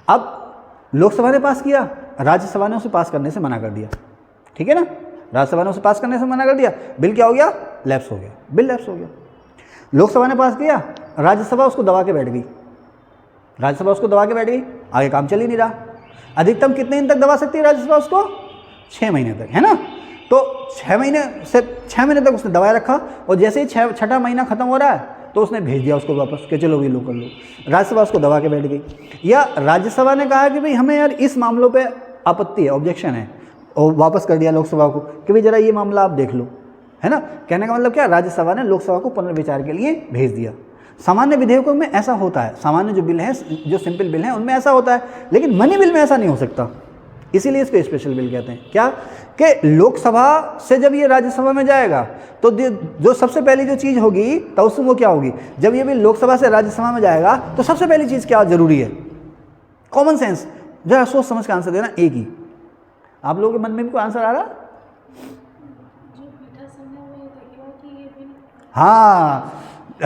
अब लोकसभा ने पास किया, राज्यसभा ने उसे पास करने से मना कर दिया, ठीक है ना, राज्यसभा ने उसे पास करने से मना कर दिया, बिल क्या हो गया, लैप्स हो गया, बिल लैप्स हो गया। लोकसभा ने पास किया, राज्यसभा उसको दबा के बैठ गई, राज्यसभा उसको दबा के बैठ गई, आगे काम चल ही नहीं रहा। अधिकतम कितने दिन तक दबा सकती है राज्यसभा उसको, 6 महीने तक, है ना। तो 6 महीने तक उसने दबाए रखा और जैसे ही 6ठा महीना खत्म हो रहा है तो उसने भेज दिया उसको वापस कि चलो भी लो कर लो, राज्यसभा उसको दबा के बैठ गई। या राज्यसभा ने कहा कि भाई हमें यार इस मामलों पे आपत्ति है, ऑब्जेक्शन है, और वापस कर दिया लोकसभा को कि भाई जरा ये मामला आप देख लो, है ना। कहने का मतलब क्या, राज्यसभा ने लोकसभा को पुनर्विचार के लिए भेज दिया। सामान्य विधेयकों में ऐसा होता है, सामान्य जो बिल हैं, जो सिंपल बिल हैं उनमें ऐसा होता है, लेकिन मनी बिल में ऐसा नहीं हो सकता, इसीलिए इसको स्पेशल बिल कहते हैं। क्या कि लोकसभा से जब ये राज्यसभा में जाएगा तो जो सबसे पहली जो चीज़ होगी तो उसमें वो क्या होगी, जब ये बिल लोकसभा से राज्यसभा में जाएगा तो सबसे पहली चीज़ क्या जरूरी है, कॉमन सेंस। जरा सोच समझ के आंसर देना, एक ही। आप लोगों के मन में भी कोई आंसर आ रहा? हाँ,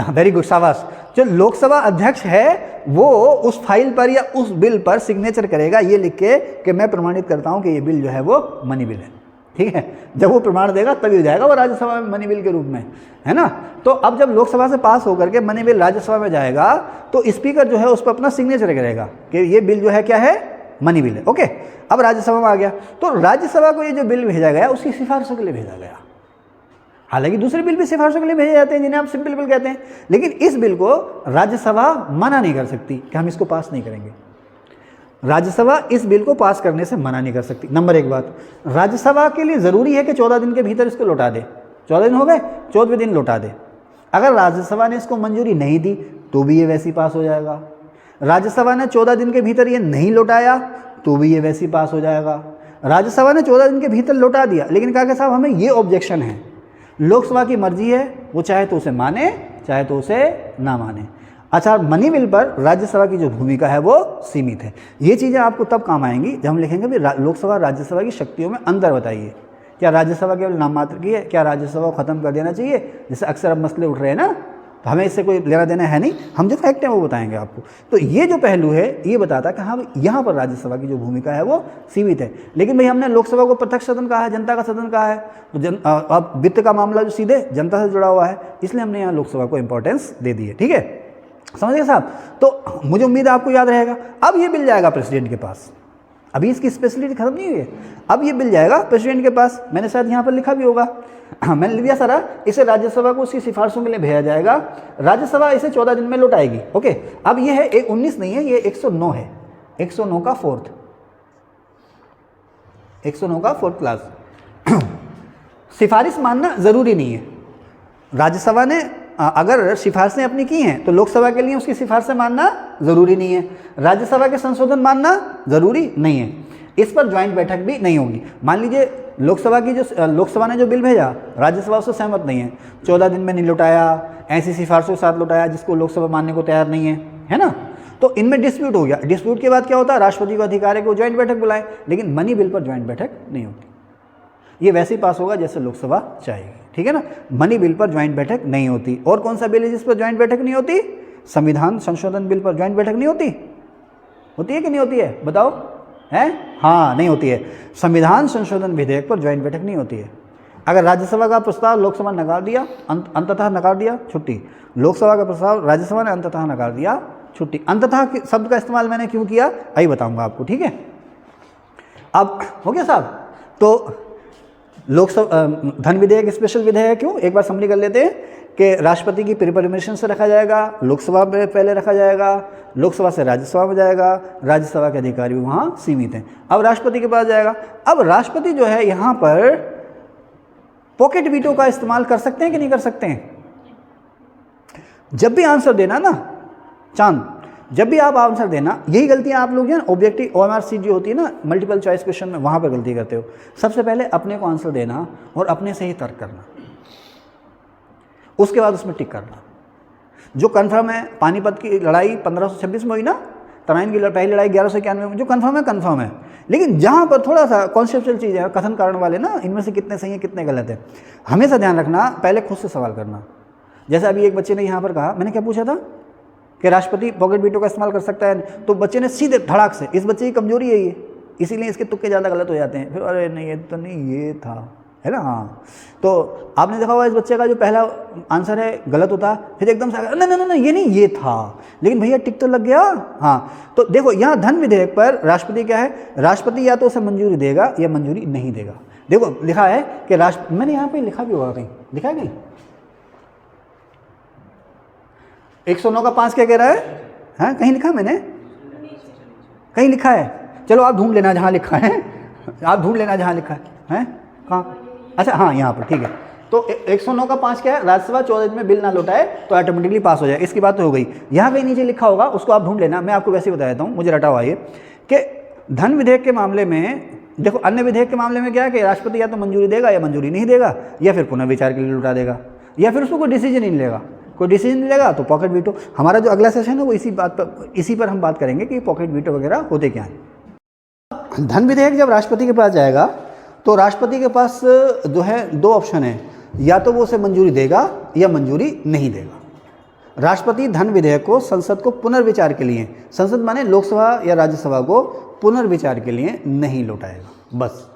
वेरी गुड, शाबाश। जो लोकसभा अध्यक्ष है वो उस फाइल पर या उस बिल पर सिग्नेचर करेगा ये लिख के कि मैं प्रमाणित करता हूँ कि ये बिल जो है वो मनी बिल है, ठीक है। जब वो प्रमाण देगा तभी हो जाएगा वो राज्यसभा में मनी बिल के रूप में, है ना। तो अब जब लोकसभा से पास होकर के मनी बिल राज्यसभा में जाएगा तो स्पीकर जो है उस पर अपना सिग्नेचर करेगा कि ये बिल जो है क्या है, मनी बिल है, ओके। अब राज्यसभा में आ गया तो राज्यसभा को ये जो बिल भेजा गया उसकी सिफारिशों के लिए भेजा गया। हालांकि दूसरे बिल भी सिफारिशों के लिए भेजे जाते हैं जिन्हें आप सिंपल बिल कहते हैं, लेकिन इस बिल को राज्यसभा मना नहीं कर सकती कि हम इसको पास नहीं करेंगे। राज्यसभा इस बिल को पास करने से मना नहीं कर सकती। नंबर 1 बात, राज्यसभा के लिए ज़रूरी है कि 14 दिन के भीतर इसको लौटा दे। 14 दिन हो गए, 14वें दिन लौटा दे। अगर राज्यसभा ने इसको मंजूरी नहीं दी तो भी ये वैसे ही पास हो जाएगा। राज्यसभा ने 14 दिन के भीतर ये नहीं लौटाया तो भी ये वैसे ही पास हो जाएगा। राज्यसभा ने 14 दिन के भीतर लौटा दिया लेकिन कहा कि साहब हमें ये ऑब्जेक्शन है, लोकसभा की मर्जी है, वो चाहे तो उसे माने चाहे तो उसे ना माने। अच्छा, मनी बिल पर राज्यसभा की जो भूमिका है वो सीमित है। ये चीज़ें आपको तब काम आएंगी जब हम लिखेंगे भी लोकसभा राज्यसभा की शक्तियों में अंतर बताइए। क्या राज्यसभा केवल नाम मात्र की है, क्या राज्यसभा को ख़त्म कर देना चाहिए, जैसे अक्सर अब मसले उठ रहे हैं ना, तो हमें इससे कोई लेना देना है नहीं, हम जो फैक्ट है वो बताएंगे आपको। तो ये जो पहलू है ये बताता है कि हाँ यहाँ पर राज्यसभा की जो भूमिका है वो सीमित है। लेकिन भाई हमने लोकसभा को प्रत्यक्ष सदन कहा है, जनता का सदन कहा है, तो अब वित्त का मामला जो सीधे जनता से जुड़ा हुआ है, इसलिए हमने यहाँ लोकसभा को इंपॉर्टेंस दे दी है, ठीक है, समझिए साहब। तो मुझे उम्मीद है आपको याद रहेगा। अब ये बिल जाएगा प्रेसिडेंट के पास, अभी इसकी स्पेशलिटी खत्म नहीं हुई है, अब ये बिल जाएगा प्रेसिडेंट के पास। मैंने शायद यहाँ पर लिखा भी होगा, मैंने लिख दिया सारा। इसे राज्यसभा को उसकी सिफारिशों के लिए भेजा जाएगा, राज्यसभा इसे 14 दिन में लौटाएगी, ओके। अब ये है 19 नहीं है, ये 109 है, 109 का 4th, 109 का 4th क्लास। सिफारिश मानना ज़रूरी नहीं है। राज्यसभा ने अगर सिफारिशें अपनी की हैं तो लोकसभा के लिए उसकी सिफारिशें मानना ज़रूरी नहीं है। राज्यसभा के संशोधन मानना ज़रूरी नहीं है। इस पर ज्वाइंट बैठक भी नहीं होगी। मान लीजिए लोकसभा ने जो बिल भेजा, राज्यसभा उससे सहमत नहीं है, 14 दिन में नहीं लौटाया, ऐसी सिफारिशों के साथ लौटाया जिसको लोकसभा मानने को तैयार नहीं है ना, तो इनमें डिस्प्यूट हो गया। डिस्प्यूट के बाद क्या होता है, राष्ट्रपति को अधिकार है कि वो ज्वाइंट बैठक बुलाए, लेकिन मनी बिल पर ज्वाइंट बैठक नहीं होती। ये वैसे ही पास होगा जैसे लोकसभा चाहेगी, ठीक है ना। मनी बिल पर ज्वाइंट बैठक नहीं होती। और कौन सा बिल है जिस पर ज्वाइंट बैठक नहीं होती, संविधान संशोधन बिल पर ज्वाइंट बैठक नहीं होती, होती है कि नहीं होती है, बताओ, है? हाँ, नहीं होती है। संविधान संशोधन विधेयक पर ज्वाइंट बैठक नहीं होती है। अगर राज्यसभा का प्रस्ताव लोकसभा ने नकार दिया, अंततः नकार दिया, छुट्टी। लोकसभा का प्रस्ताव राज्यसभा ने अंततः नकार दिया, छुट्टी। अंततः शब्द का इस्तेमाल मैंने क्यों किया अभी बताऊंगा आपको, ठीक है। अब हो गया साहब। तो लोकसभा धन विधेयक स्पेशल विधेयक क्यों, एक बार समरी कर लेते हैं कि राष्ट्रपति की परमिशन से रखा जाएगा, लोकसभा में पहले रखा जाएगा, लोकसभा से राज्यसभा में जाएगा, राज्यसभा के अधिकारी वहाँ सीमित हैं, अब राष्ट्रपति के पास जाएगा। अब राष्ट्रपति जो है यहाँ पर पॉकेट वीटो का इस्तेमाल कर सकते हैं कि नहीं कर सकते हैं। जब भी आंसर देना ना चांद, जब भी आप आंसर देना, यही गलतियां आप लोग जो है ऑब्जेक्टिव OMR जो होती है ना मल्टीपल चॉइस क्वेश्चन में, वहाँ पर गलती करते हो। सबसे पहले अपने को आंसर देना और अपने से ही तर्क करना, उसके बाद उसमें टिक करना। जो कन्फर्म है, पानीपत की लड़ाई 1526 में हुई ना, तराइन की पहली लड़ाई 1191 में, जो कन्फर्म है कन्फर्म है। लेकिन जहाँ पर थोड़ा सा कॉन्सेप्चुअल चीज़ है, कथन कारण वाले ना, इनमें से कितने सही हैं कितने गलत हैं, हमेशा ध्यान रखना, पहले खुद से सवाल करना। जैसे अभी एक बच्चे ने यहाँ पर कहा, मैंने क्या पूछा था कि राष्ट्रपति पॉकेट वीटो का इस्तेमाल कर सकता है, तो बच्चे ने सीधे धड़ाक से, इस बच्चे की कमजोरी है ये, इसीलिए इसके तुक्के ज़्यादा गलत हो जाते हैं। फिर अरे नहीं ये तो नहीं, ये था, है ना। हाँ, तो आपने देखा होगा इस बच्चे का जो पहला आंसर है गलत होता, फिर एकदम से नहीं नहीं नहीं ये नहीं ये था, लेकिन भैया टिक तो लग गया। हाँ, तो देखो यहाँ धन विधेयक पर राष्ट्रपति क्या है, राष्ट्रपति या तो उसे मंजूरी देगा या मंजूरी नहीं देगा। देखो लिखा है कि मैंने यहाँ पे लिखा भी होगा, कहीं लिखा है कहीं 109 का 5 क्या कह रहा है, हाँ कहीं लिखा मैंने, कहीं लिखा है, चलो आप ढूंढ लेना जहाँ लिखा है, आप ढूंढ लेना जहाँ लिखा है कहाँ, अच्छा हाँ यहाँ पर, ठीक है। तो 109 का 5 क्या है, राज्यसभा 14 दिन में बिल ना लौटाए तो ऑटोमेटिकली पास हो जाए, इसकी बात तो हो गई। यहाँ कहीं नीचे लिखा होगा, उसको आप ढूंढ लेना, मैं आपको वैसे ही बता देता हूँ, मुझे रटा हुआ ये कि धन विधेयक के मामले में, देखो अन्य विधेयक के मामले में क्या है कि राष्ट्रपति या तो मंजूरी देगा या मंजूरी नहीं देगा, या फिर पुनर्विचार के लिए लौटा देगा, या फिर उसको कोई डिसीजन नहीं लेगा। कोई डिसीजन नहीं लेगा तो पॉकेट वीटो। हमारा जो अगला सेशन है वो इसी पर हम बात करेंगे कि पॉकेट वीटो वगैरह होते क्या हैं। धन विधेयक जब राष्ट्रपति के पास जाएगा तो राष्ट्रपति के पास जो है दो ऑप्शन है, या तो वो उसे मंजूरी देगा या मंजूरी नहीं देगा। राष्ट्रपति धन विधेयक को संसद को पुनर्विचार के लिए, संसद माने लोकसभा या राज्यसभा को पुनर्विचार के लिए नहीं लौटाएगा, बस।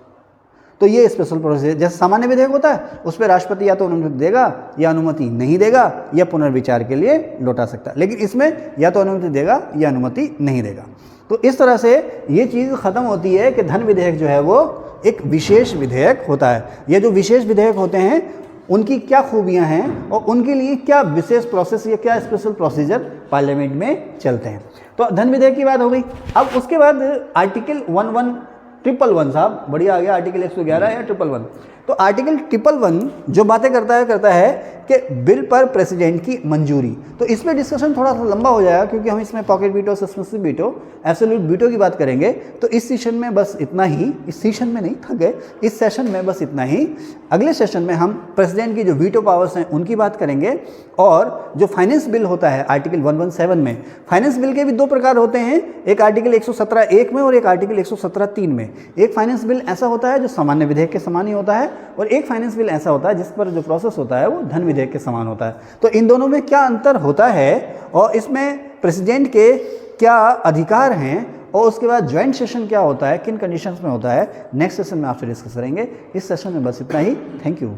तो ये स्पेशल प्रोसेस, जैसे सामान्य विधेयक होता है उस पर राष्ट्रपति या तो अनुमति देगा या अनुमति नहीं देगा, या पुनर्विचार के लिए लौटा सकता है, लेकिन इसमें या तो अनुमति देगा या अनुमति नहीं देगा। तो इस तरह से ये चीज़ ख़त्म होती है कि धन विधेयक जो है वो एक विशेष विधेयक होता है। ये जो विशेष विधेयक होते हैं उनकी क्या खूबियां हैं और उनके लिए क्या विशेष प्रोसेस या क्या स्पेशल प्रोसीजर पार्लियामेंट में चलते हैं। तो धन विधेयक की बात हो गई। अब उसके बाद आर्टिकल 1111 साहब बढ़िया आ गया, आर्टिकल 111 या 111। तो आर्टिकल 111 जो बातें करता है कि बिल पर प्रेसिडेंट की मंजूरी। तो इस पर डिस्कशन थोड़ा सा लंबा हो जाएगा क्योंकि हम इसमें pocket veto, suspensive veto, absolute veto की बात करेंगे। तो इस सेशन में बस इतना ही, इस सेशन में नहीं, थक गए, इस सेशन में बस इतना ही। अगले सेशन में हम प्रेसिडेंट की जो वीटो पावर्स हैं उनकी बात करेंगे। और जो फाइनेंस बिल होता है आर्टिकल 117 में, फाइनेंस बिल के भी दो प्रकार होते हैं, एक आर्टिकल 117(1) में और एक आर्टिकल 117(3) में। एक फाइनेंस बिल ऐसा होता है जो सामान्य विधेयक के समान ही होता है, और एक फाइनेंस बिल ऐसा होता है जिस पर जो प्रोसेस होता है वो धन विधेयक के समान होता है। तो इन दोनों में क्या अंतर होता है और इसमें प्रेसिडेंट के क्या अधिकार हैं, और उसके बाद ज्वाइंट सेशन क्या होता है, किन कंडीशंस में होता है, नेक्स्ट सेशन में आपसे डिस्कस करेंगे। इस सेशन में बस इतना ही। Thank you.